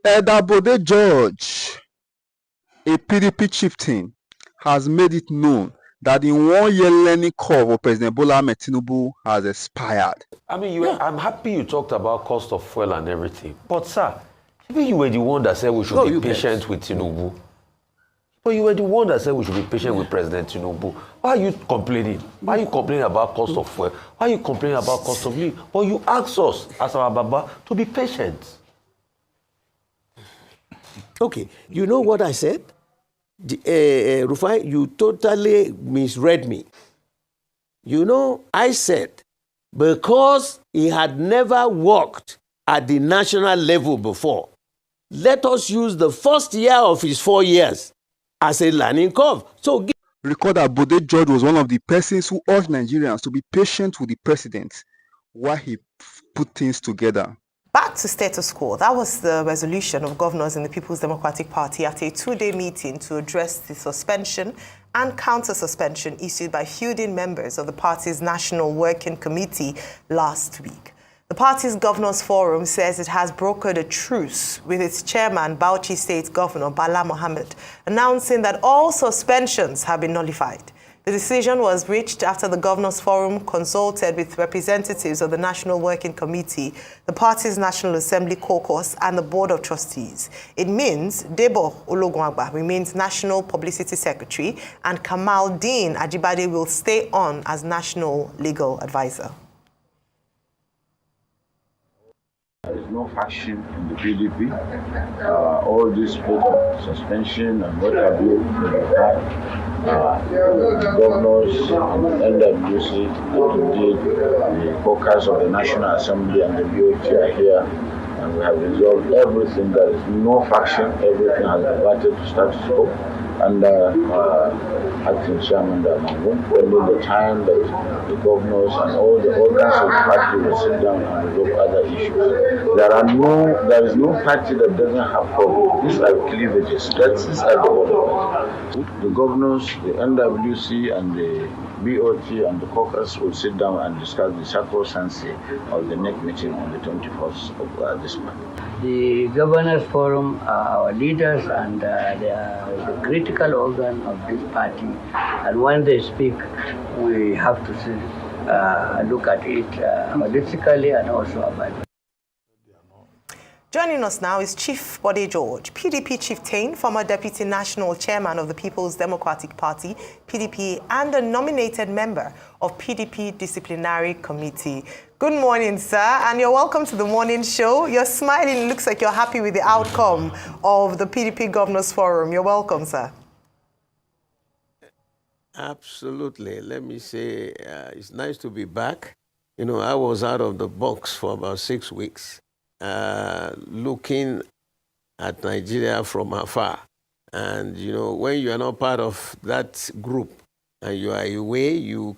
Elder Bode George, a PDP chieftain, has made it known that the one-year learning curve of President Bola Ahmed Tinubu has expired. I mean, I'm happy you talked about cost of fuel and everything. But, sir, maybe you were the one that said we should be patient with Tinubu. But you were the one that said we should be patient with President Tinubu. Why are you complaining? Why are you complaining about cost of fuel? Why are you complaining about cost of living? But you asked us, as our Baba, to be patient. Okay, you know what I said? Rufai, you totally misread me. You know, I said, because he had never worked at the national level before, let us use the first year of his 4 years as a learning curve. So, recall that Bode George was one of the persons who urged Nigerians to be patient with the president while he put things together. Back to status quo. That was the resolution of governors in the People's Democratic Party at a 2-day meeting to address the suspension and counter-suspension issued by feuding members of the party's National Working Committee last week. The party's Governors Forum says it has brokered a truce with its chairman, Bauchi State Governor Bala Mohammed, announcing that all suspensions have been nullified. The decision was reached after the Governors Forum consulted with representatives of the National Working Committee, the party's National Assembly Caucus, and the Board of Trustees. It means Debo Ologunagba remains National Publicity Secretary, and Kamal Dean Ajibade will stay on as National Legal Advisor. There is no faction in the PDP. All this suspension and what have you, governors and NWC, and indeed the caucus of the National Assembly and the BOT are here, and we have resolved everything. There is no faction. Everything has reverted to status quo. And acting chairman Damangun, only the time that the governors and all the organs of the party will sit down and resolve other issues. There is no party that doesn't have problems. These are cleavages. That's at the order. The governors, the NWC and the BOT and the caucus will sit down and discuss the sacrosancy of the next meeting on the 21st of this month. The Governors Forum are our leaders, and they are the critical organ of this party. And when they speak, we have to look at it holistically and also about it. Joining us now is Chief Bode George, PDP chieftain, former Deputy National Chairman of the People's Democratic Party, PDP, and a nominated member of PDP Disciplinary Committee. Good morning, sir, and you're welcome to the morning show. You're smiling. Looks like you're happy with the outcome of the PDP Governors Forum. You're welcome, sir. Absolutely. Let me say it's nice to be back. You know, I was out of the box for about 6 weeks. Looking at Nigeria from afar. And, you know, when you are not part of that group and you are away, you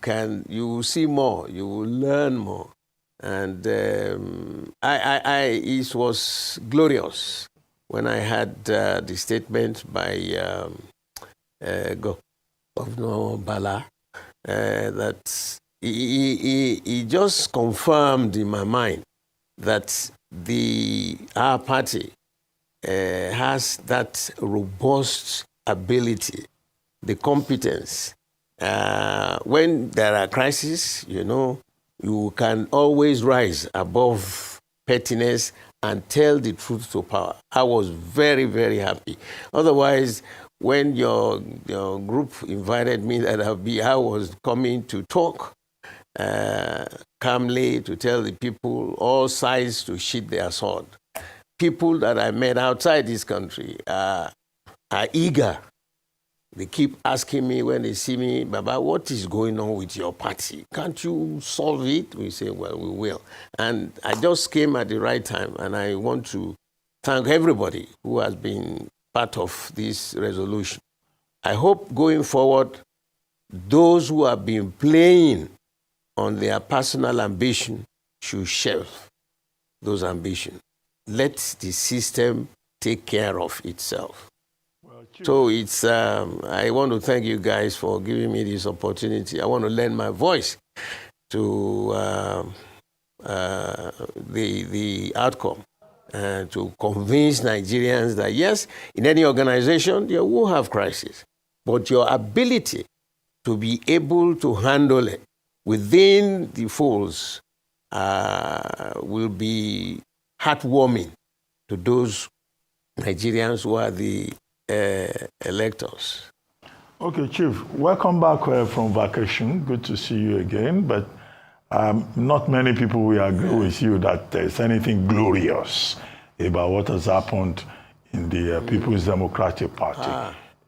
will see more, you will learn more. And it was glorious when I had the statement by Governor Bala that he just confirmed in my mind that our party has that robust ability, the competence. When there are crises, you know, you can always rise above pettiness and tell the truth to power. I was very, very happy. Otherwise, when your group invited me that I was coming to talk calmly, to tell the people all sides to sheath their sword. People that I met outside this country are eager. They keep asking me when they see me, Baba, what is going on with your party? Can't you solve it? We say, well, we will. And I just came at the right time, and I want to thank everybody who has been part of this resolution. I hope going forward, those who have been playing on their personal ambition should shelve those ambitions. Let the system take care of itself. So it's, I want to thank you guys for giving me this opportunity. I want to lend my voice to the outcome to convince Nigerians that, yes, in any organization, you will have crisis. But your ability to be able to handle it within the folds will be heartwarming to those Nigerians who are the electors. Okay, Chief, welcome back from vacation. Good to see you again. But not many people will agree with you that there's anything glorious about what has happened in the People's Democratic Party.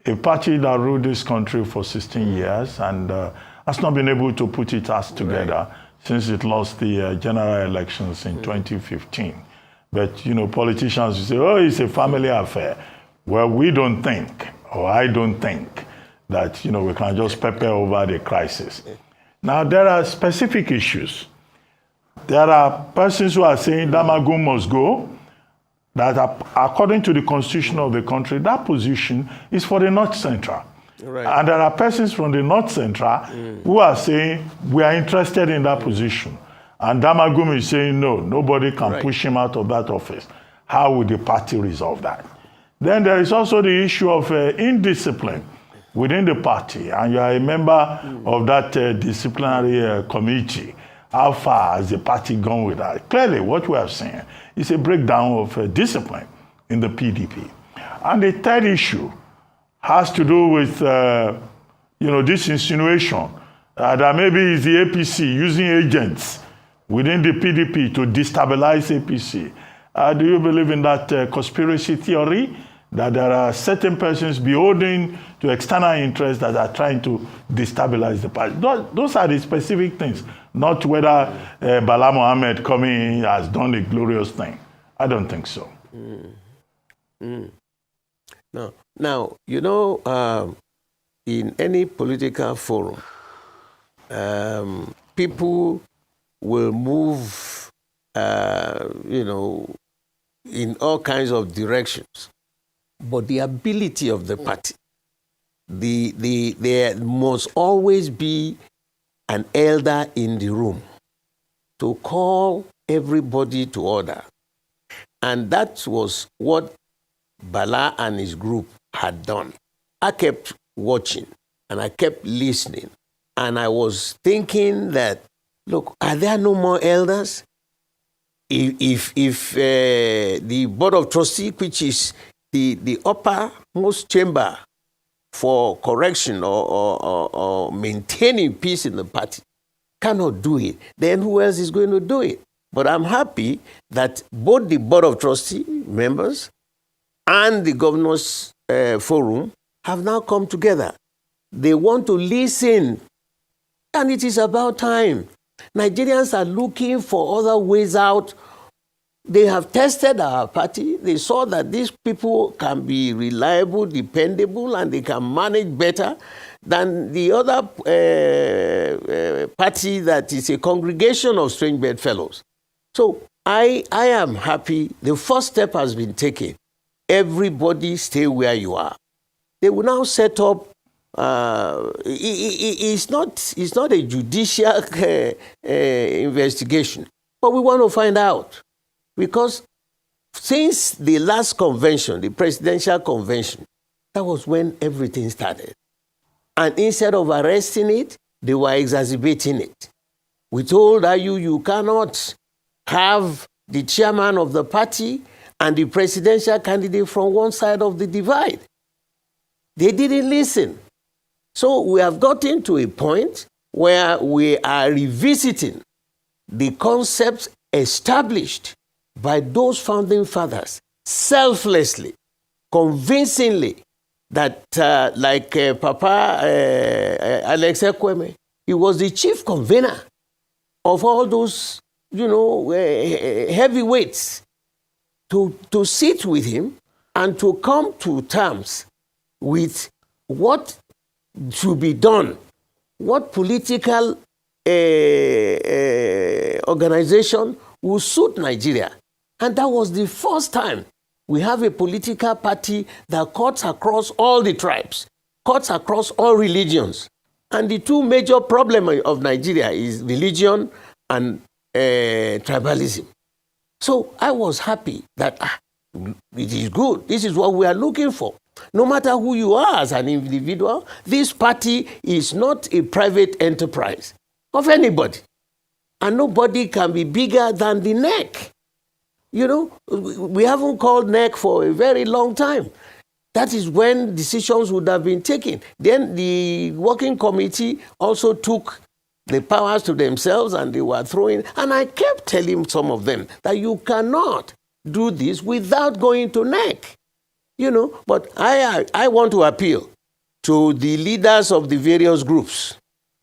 A party that ruled this country for 16 years and has not been able to put its act together since it lost the general elections in 2015. But, you know, politicians will say, oh, it's a family affair. Well, we don't think, or I don't think, that, you know, we can just pepper over the crisis. Now, there are specific issues. There are persons who are saying Damagum must go, that according to the constitution of the country, that position is for the North Central. Right. And there are persons from the North Central who are saying, we are interested in that position. And Damagum is saying, no, nobody can push him out of that office. How will the party resolve that? Then there is also the issue of indiscipline within the party. And you are a member of that disciplinary committee. How far has the party gone with that? Clearly, what we have seen is a breakdown of discipline in the PDP. And the third issue has to do with, you know, this insinuation that maybe it's the APC using agents within the PDP to destabilize APC. Do you believe in that conspiracy theory, that there are certain persons beholden to external interests that are trying to destabilize the party? Those are the specific things, not whether Bala Mohammed coming in has done a glorious thing. I don't think so. No. Now, you know, in any political forum, people will move, you know, in all kinds of directions. But the ability of the party, there must always be an elder in the room to call everybody to order. And that was what Bala and his group had done. I kept watching and I kept listening. And I was thinking that, look, are there no more elders? If the Board of Trustees, which is the uppermost chamber for correction or maintaining peace in the party, cannot do it, then who else is going to do it? But I'm happy that both the Board of Trustees members and the Governors Forum have now come together. They want to listen, and it is about time. Nigerians are looking for other ways out. They have tested our party. They saw that these people can be reliable, dependable, and they can manage better than the other party that is a congregation of strange bedfellows. So I am happy. The first step has been taken. Everybody stay where you are. They will now set up. It's not a judicial investigation, but we want to find out. Because since the last convention, the presidential convention, that was when everything started. And instead of arresting it, they were exacerbating it. We told you cannot have the chairman of the party and the presidential candidate from one side of the divide. They didn't listen. So we have gotten to a point where we are revisiting the concepts established by those founding fathers, selflessly, convincingly, that like Papa Alex Ekweme, he was the chief convener of all those, you know, heavyweights, to sit with him and to come to terms with what should be done, what political organization will suit Nigeria. And that was the first time we have a political party that cuts across all the tribes, cuts across all religions. And the two major problems of Nigeria is religion and tribalism. So I was happy that it is good. This is what we are looking for. No matter who you are as an individual, this party is not a private enterprise of anybody. And nobody can be bigger than the neck. You know, we haven't called neck for a very long time. That is when decisions would have been taken. Then the working committee also took the powers to themselves and they were throwing. And I kept telling some of them that you cannot do this without going to neck. You know, but I want to appeal to the leaders of the various groups.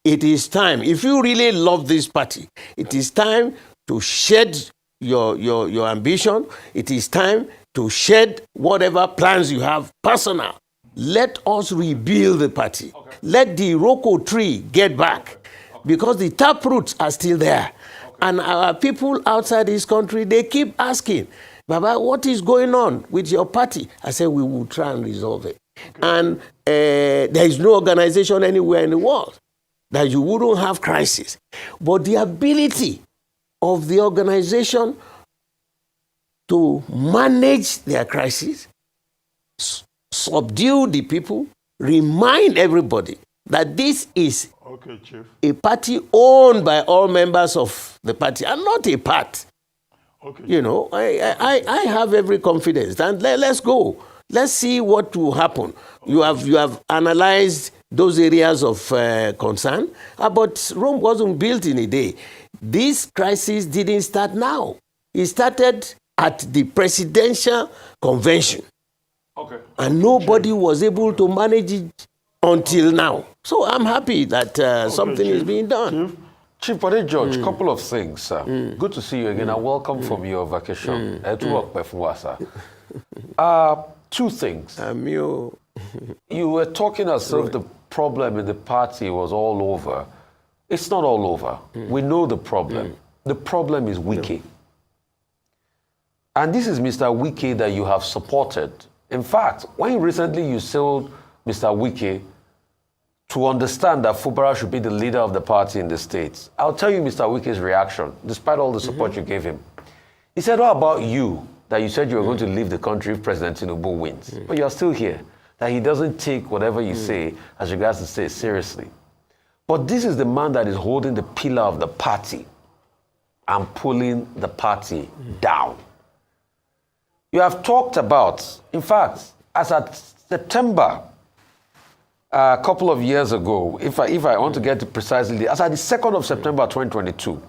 It is time, if you really love this party, it is time to shed your ambition. It is time to shed whatever plans you have personal. Let us rebuild the party. Okay. Let the Iroko tree get back. Okay. Because the taproots are still there. Okay. And our people outside this country, they keep asking, Baba, what is going on with your party? I said, we will try and resolve it. Okay. And there is no organization anywhere in the world that you wouldn't have crisis. But the ability of the organization to manage their crisis, subdue the people, remind everybody that this is a party owned by all members of the party and not a part. Okay. You know, I have every confidence. And let's go. Let's see what will happen. You have analyzed those areas of concern, but Rome wasn't built in a day. This crisis didn't start now. It started at the presidential convention. Okay. And nobody was able to manage it until now. So I'm happy that something is being done. Chief Bode George, couple of things. Good to see you again and welcome from your vacation. Two things. You were talking as if the problem in the party was all over. It's not all over. We know the problem. The problem is Wike. And this is Mr. Wike that you have supported. In fact, when recently you told Mr. Wike to understand that Fubara should be the leader of the party in the States, I'll tell you Mr. Wike's reaction, despite all the support you gave him. He said, what about you, that you said you were going to leave the country if President Tinubu wins, but you're still here, that he doesn't take whatever you say as regards to say seriously. But this is the man that is holding the pillar of the party and pulling the party down. You have talked about, in fact, as at September, a couple of years ago, if I want to get it precisely, as at the 2nd of September 2022,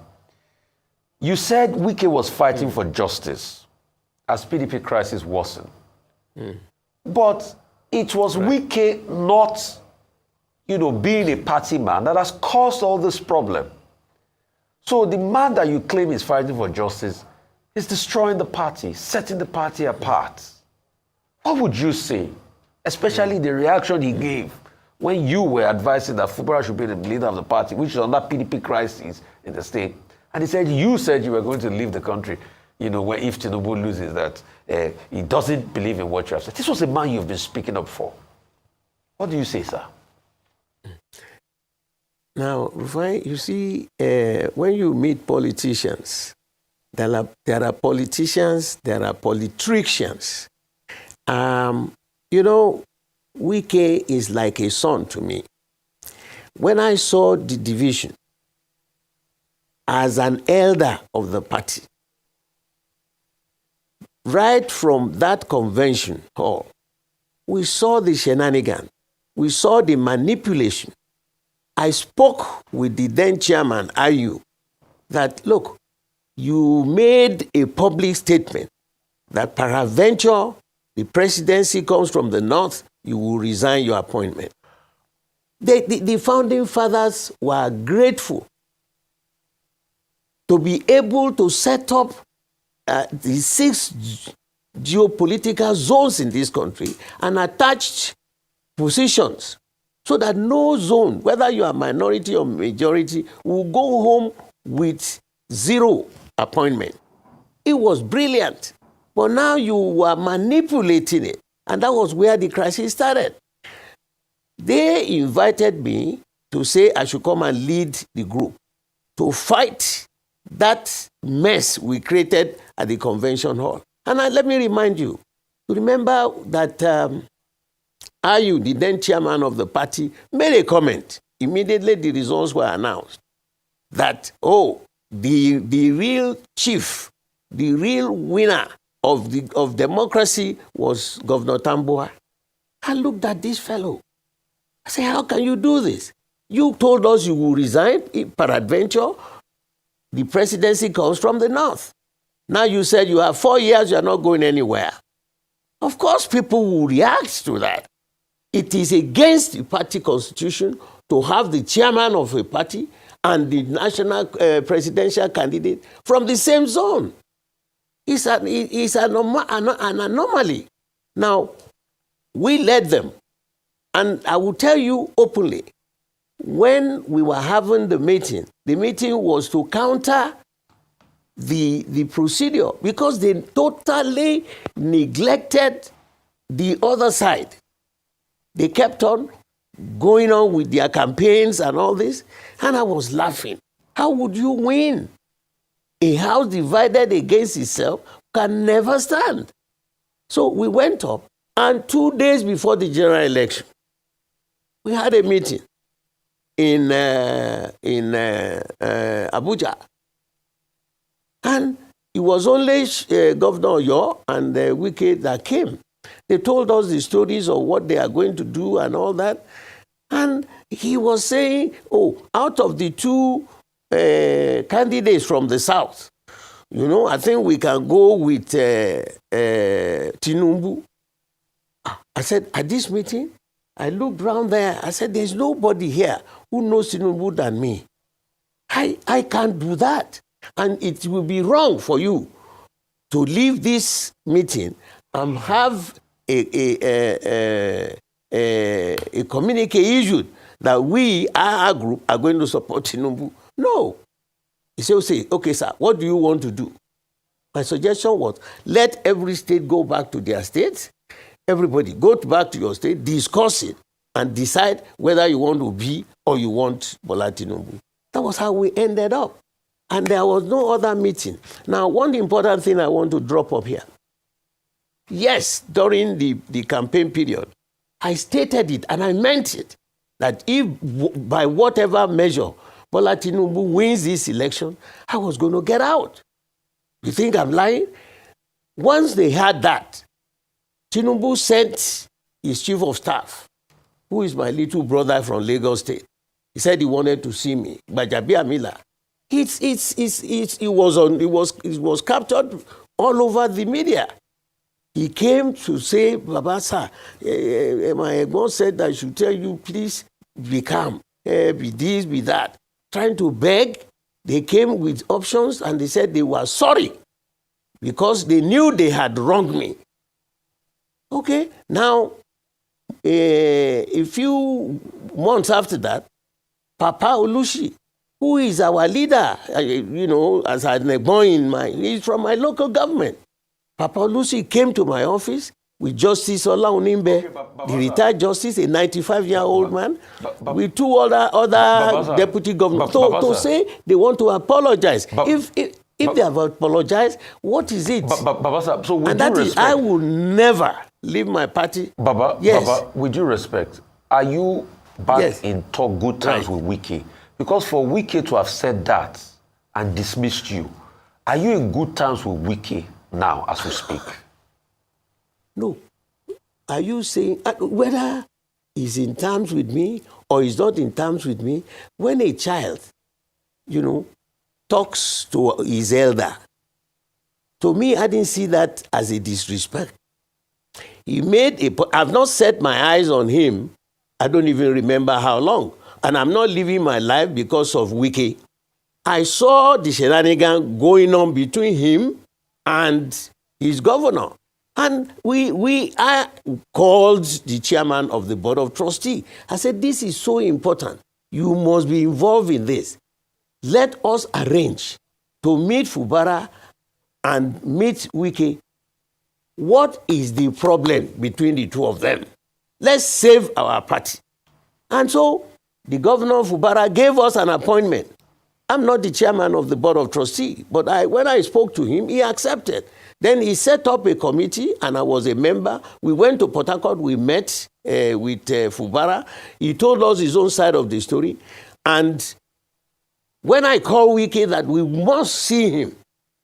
you said Wike was fighting for justice as PDP crisis worsened. But it was Wike not, being a party man that has caused all this problem. So the man that you claim is fighting for justice is destroying the party, setting the party apart. What would you say, especially the reaction he gave when you were advising that Fubara should be the leader of the party, which is under PDP crisis in the state, and he said you said you were going to leave the country, where if Tinubu loses, that he doesn't believe in what you have said. This was a man you've been speaking up for. What do you say, sir? Now, you see, when you meet politicians, there are politicians, there are politricians. Wike is like a son to me. When I saw the division as an elder of the party, right from that convention hall, we saw the shenanigans, we saw the manipulation. I spoke with the then chairman, Ayu, that, look, you made a public statement that peradventure the presidency comes from the north, you will resign your appointment. The founding fathers were grateful to be able to set up the 6 geopolitical zones in this country and attached positions so that no zone, whether you are minority or majority, will go home with 0 appointment. It was brilliant. But now you are manipulating it. And that was where the crisis started. They invited me to say I should come and lead the group to fight that mess we created at the convention hall. And let me remind you, remember that Ayu, the then chairman of the party, made a comment. Immediately the results were announced that, oh, the real chief, the real winner of democracy was Governor Tambuwal. I looked at this fellow. I said, how can you do this? You told us you will resign, peradventure. The presidency comes from the north. Now you said you have 4 years, you are not going anywhere. Of course, people will react to that. It is against the party constitution to have the chairman of a party and the national presidential candidate from the same zone. It's an anomaly. Now, we led them. And I will tell you openly, when we were having the meeting was to counter the procedure because they totally neglected the other side. They kept on going on with their campaigns and all this, and I was laughing. How would you win? A house divided against itself can never stand. So we went up, and 2 days before the general election, we had a meeting in Abuja. And it was only Governor Oyo and Wike that came. They told us the stories of what they are going to do and all that. And he was saying, oh, out of the two candidates from the south, I think we can go with Tinubu. I said, at this meeting, I looked around there. I said, there's nobody here who knows Tinubu than me. I can't do that. And it will be wrong for you to leave this meeting and have a communique issued that we, our group, are going to support Tinubu. No. He said, okay, sir, what do you want to do? My suggestion was, let every state go back to their states. Everybody, go back to your state, discuss it, and decide whether you want to be or you want Bola Tinubu. That was how we ended up. And there was no other meeting. Now, one important thing I want to drop up here. Yes, during the campaign period, I stated it and I meant it, that if by whatever measure Bola Tinubu wins this election, I was going to get out. You think I'm lying? Once they had that, Tinubu sent his chief of staff, who is my little brother from Lagos State. He said he wanted to see me, Gbajabiamila. It was captured all over the media. He came to say, Baba, sir, my boss said I should tell you, please be calm, be this, be that. Trying to beg, they came with options and they said they were sorry because they knew they had wronged me. Okay, now, a few months after that, Papa Olushi, who is our leader, as a boy he's from my local government. Papa Olushi came to my office with Justice Ola Onimbe, the retired justice, a 95-year-old man, with two other deputy governors, to say they want to apologize. If they have apologized, what is it? Baba, so with and that is, I will never leave my party. Baba, with due respect, are you back in good terms with Wike? Because for Wike to have said that and dismissed you, are you in good terms with Wike now as we speak? No. Are you saying whether he's in terms with me or he's not in terms with me? When a child, talks to his elder, to me, I didn't see that as a disrespect. I've not set my eyes on him. I don't even remember how long. And I'm not living my life because of Wike. I saw the shenanigan going on between him and his governor. And I called the chairman of the board of trustees. I said, this is so important. You must be involved in this. Let us arrange to meet Fubara and meet Wike. What is the problem between the two of them? Let's save our party. And so the governor of Fubara gave us an appointment I'm not the chairman of the board of trustees, but when I spoke to him, he accepted. Then he set up a committee, and I was a member. We went to Port Harcourt. We met with Fubara. He told us his own side of the story. And when I called Wike that we must see him,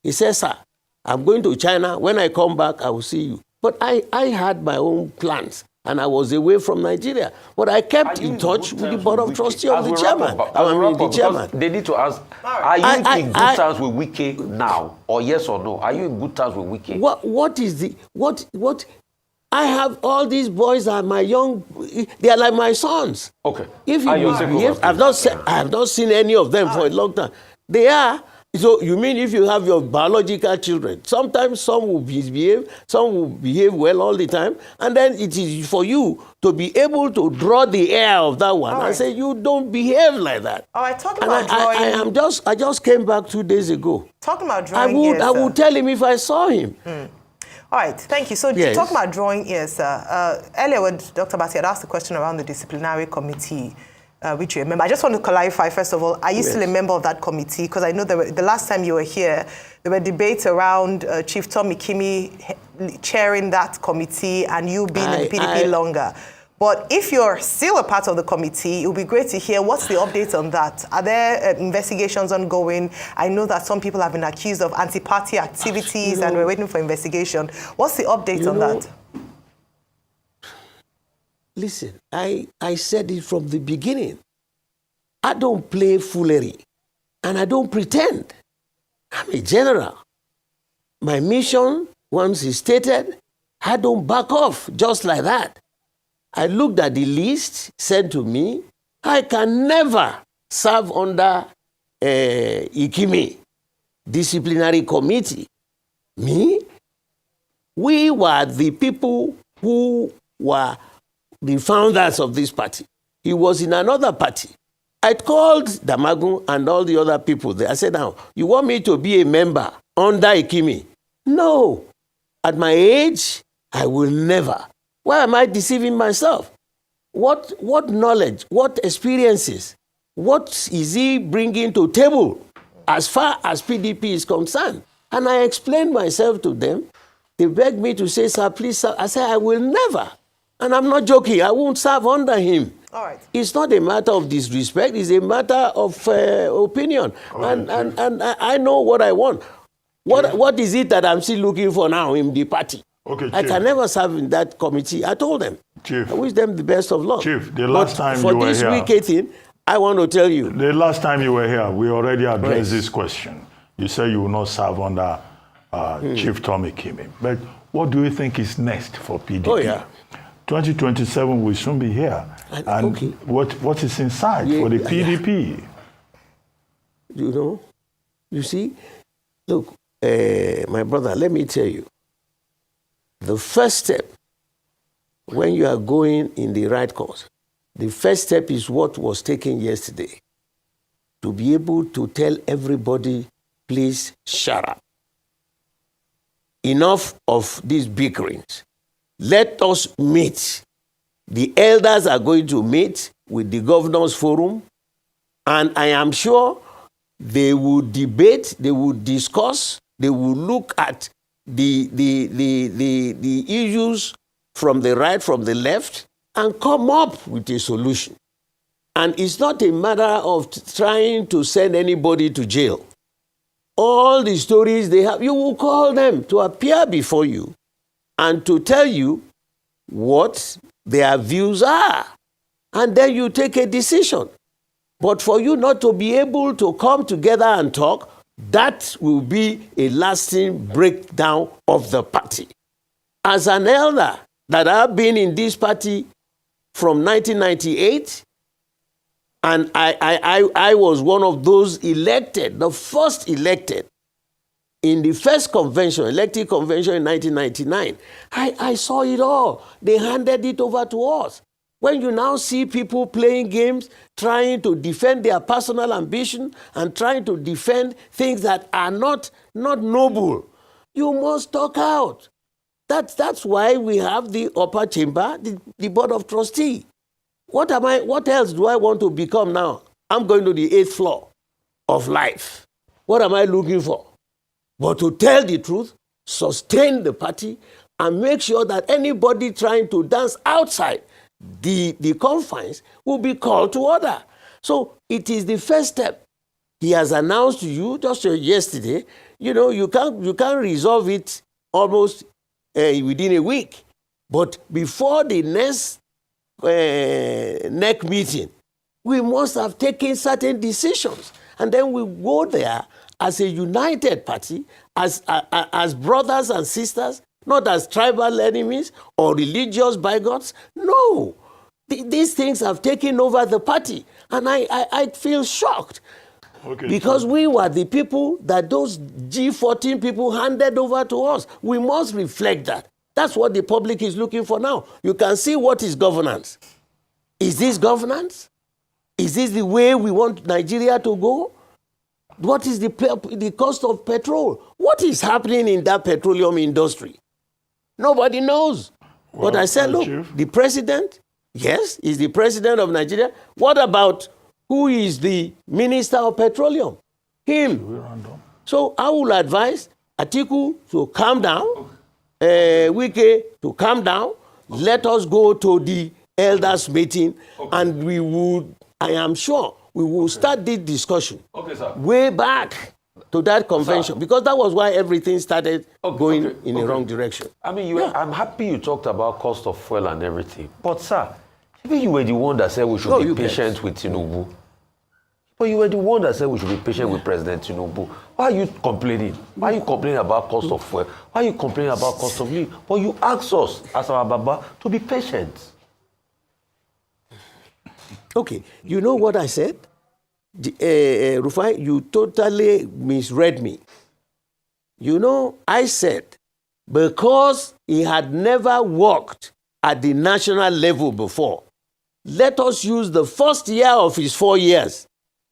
he said, sir, I'm going to China. When I come back, I will see you. But I had my own plans, and I was away from Nigeria. But I kept in touch with the board of trustees of the chairman. The chairman. They need to ask, are you in good terms with Wike now? Or yes or no? Are you in good terms with Wike? What I have all these boys are my young, they are like my sons. Okay. If you behave, I have not seen any of them for a long time. They are. So you mean if you have your biological children, sometimes some will misbehave, some will behave well all the time, and then it is for you to be able to draw the air of that one and say you don't behave like that. All right, talking about drawing. I just came back 2 days ago. Talking about drawing. I would tell him if I saw him. All right, thank you. So talking about drawing ears, earlier when Dr. Bati had asked a question around the disciplinary committee, which you remember. I just want to clarify, first of all, are you still a member of that committee? Because I know the last time you were here, there were debates around Chief Tommy Kimi chairing that committee and you being in the PDP longer. But if you're still a part of the committee, it would be great to hear what's the update on that. Are there investigations ongoing? I know that some people have been accused of anti-party activities and we're waiting for investigation. What's the update on that? Listen, I said it from the beginning. I don't play foolery and I don't pretend. I'm a general. My mission, once is stated, I don't back off just like that. I looked at the list sent to me. I can never serve under Ikimi disciplinary committee. Me? We were the people who were the founders of this party. He was in another party. I called Damagun and all the other people there. I said, now, you want me to be a member under Ikimi? No. At my age, I will never. Why am I deceiving myself? What knowledge, what experiences, what is he bringing to table as far as PDP is concerned? And I explained myself to them. They begged me to say, sir, please, sir. I said, I will never. And I'm not joking. I won't serve under him. All right. It's not a matter of disrespect. It's a matter of opinion. And I know what I want. What is it that I'm still looking for now in the party? Okay, I can never serve in that committee. I told them. Chief, I wish them the best of luck. Chief, the last time you were here. For this Wike thing, I want to tell you. The last time you were here, we already addressed this question. You said you will not serve under Chief Tommy Kimi. But what do you think is next for PDP? Oh, yeah. 2027 will soon be here. And what is inside for the PDP? You know, you see, look, my brother, let me tell you. The first step, when you are going in the right course, the first step is what was taken yesterday. To be able to tell everybody, please shut up. Enough of these bickerings. Let us meet. The elders are going to meet with the governors forum, and I am sure they will debate, they will discuss, they will look at the issues from the right, from the left, and come up with a solution. And it's not a matter of trying to send anybody to jail. All the stories they have, you will call them to appear before you and to tell you what their views are. And then you take a decision. But for you not to be able to come together and talk, that will be a lasting breakdown of the party. As an elder that I've been in this party from 1998, and I was one of those elected, the first elected in the first convention, elected convention in 1999. I saw it all. They handed it over to us. When you now see people playing games, trying to defend their personal ambition and trying to defend things that are not noble, you must talk out. That's why we have the upper chamber, the board of trustees. What else do I want to become now? I'm going to the 8th floor. of life. What am I looking for? But to tell the truth, sustain the party, and make sure that anybody trying to dance outside the confines will be called to order. So it is the first step. He has announced to you just yesterday, you can't resolve it almost within a week. But before the next NEC meeting, we must have taken certain decisions. And then we go there as a united party, as brothers and sisters, not as tribal enemies or religious bigots. No. These things have taken over the party. And I feel shocked. Okay, because we were the people that those G14 people handed over to us. We must reflect that. That's what the public is looking for now. You can see what is governance. Is this governance? Is this the way we want Nigeria to go? What is the cost of petrol? What is happening in that petroleum industry? Nobody knows. Well, but I said, look, the president, yes, is the president of Nigeria. What about who is the minister of petroleum? Him. So I will advise Atiku to calm down, Wike to calm down. Let us go to the elders meeting, and we would, I am sure, we will start this discussion way back to that convention, because that was why everything started going in the wrong direction. I mean, I'm happy you talked about cost of fuel and everything. But, sir, maybe you were the one that said we should be patient with Tinubu. But you were the one that said we should be patient with President Tinubu. Why are you complaining? Why are you complaining about cost of fuel? Why are you complaining about cost of living? But you asked us, as our Baba, to be patient. Okay, you know what I said? Rufai, you totally misread me. You know, I said, because he had never worked at the national level before, let us use the first year of his 4 years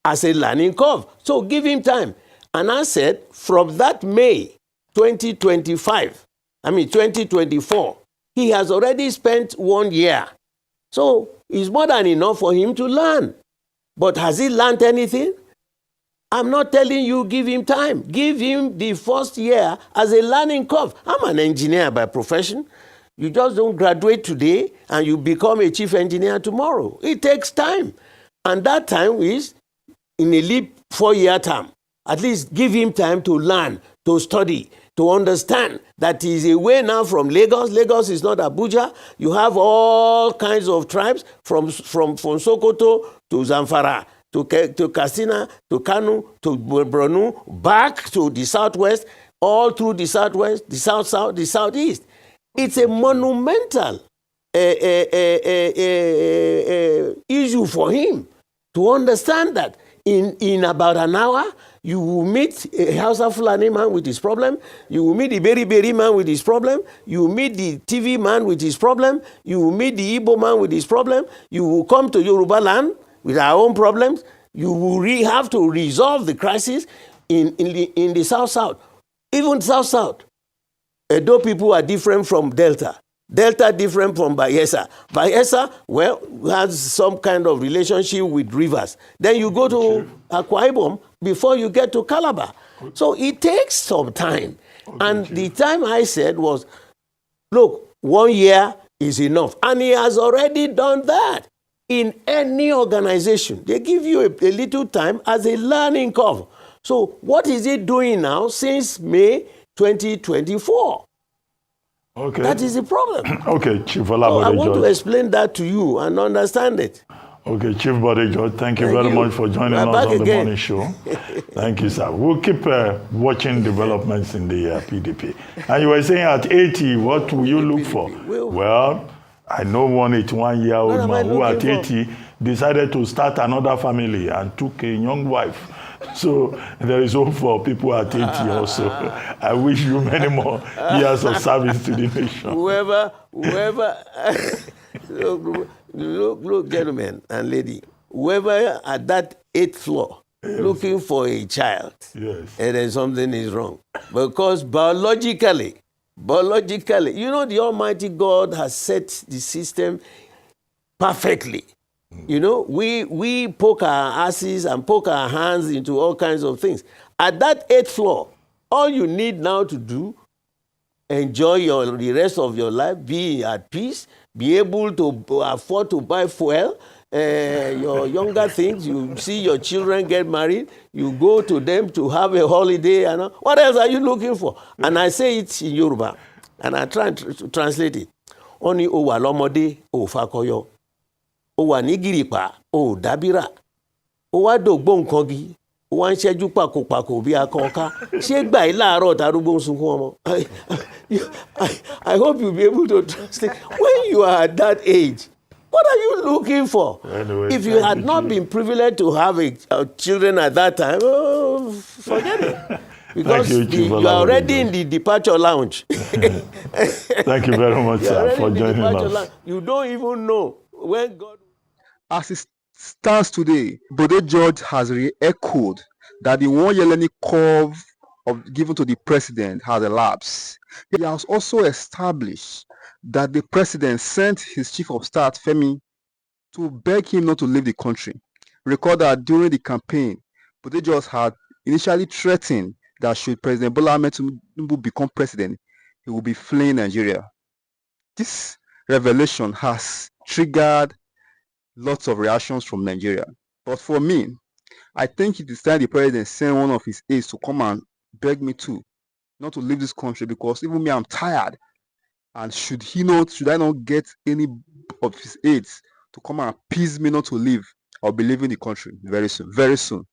as a learning curve. So give him time. And I said, from that May 2024, he has already spent 1 year. So it's more than enough for him to learn. But has he learned anything? I'm not telling you give him time. Give him the first year as a learning curve. I'm an engineer by profession. You just don't graduate today and you become a chief engineer tomorrow. It takes time. And that time is in a leap 4-year term. At least give him time to learn, to study, to understand that he is away now from Lagos. Lagos is not Abuja. You have all kinds of tribes from Sokoto to Zamfara, to Katsina, to Kano, to Borno, back to the southwest, all through the southwest, the south-south, the southeast. It's a monumental issue for him to understand that in about an hour, you will meet a Hausa Fulani man with his problem. You will meet the Beri man with his problem. You will meet the TV man with his problem. You will meet the Igbo man with his problem. You will come to Yoruba land with our own problems. You will have to resolve the crisis in the South-South. Even South-South. Edo people are different from Delta. Delta different from Bayelsa. Bayelsa, well, has some kind of relationship with rivers. Then you go to Akwa Ibom before you get to Calabar. So it takes some time. And the time I said was, look, 1 year is enough. And he has already done that. In any organization, they give you a little time as a learning curve. So what is he doing now since May 2024? Okay. That is the problem. Okay, Chief Bode George. I want to explain that to you and understand it. Okay, Chief Bode George, thank you very much for joining us on the morning show. Thank you, sir. We'll keep watching developments in the PDP. And you were saying at 80, what will you look for? Well, I know one 81-year-old man who at 80 decided to start another family and took a young wife. So there is hope for people at 80 also. I wish you many more years of service to the nation. Whoever, look, gentlemen and lady, whoever at that 8th floor looking for a child, and then something is wrong. Because biologically, you know, the Almighty God has set the system perfectly. You know, we poke our asses and poke our hands into all kinds of things. At that 8th floor, all you need now to do, enjoy the rest of your life, be at peace, be able to afford to buy fuel, your younger things, you see your children get married, you go to them to have a holiday, and what else are you looking for? And I say it in Yoruba, and I try to translate it. Oni o wa lomode o fakoyo, o wa ní gìrìpá o dábìrà, o wa dògbò nǹkangi, o wa ń ṣẹ́jú pàkópàkó bí akànká. Ṣé gbà yìí láàárọ̀ tarúgbó ń sunkún ọmọ? I hope you'll be able to translate. When you are at that age, what are you looking for? Anyway, if you had not been privileged to have children at that time, forget it. Because you are already in the departure lounge. Thank you very much, sir, for joining us. Lounge. You don't even know when God... As it stands today, Bode George has re-echoed that the 1 year learning curve given to the president has elapsed. He has also established that the president sent his chief of staff, Femi, to beg him not to leave the country. Recall that during the campaign, Bode George had initially threatened that should President Bola Ahmed Tinubu become president, he will be fleeing Nigeria. This revelation has triggered lots of reactions from Nigeria. But for me, I think it is time the president sent one of his aides to come and beg me not to leave this country, because even me, I'm tired. And should I not get any of his aides to come and appease me not to leave, I'll be leaving the country very soon. Very soon.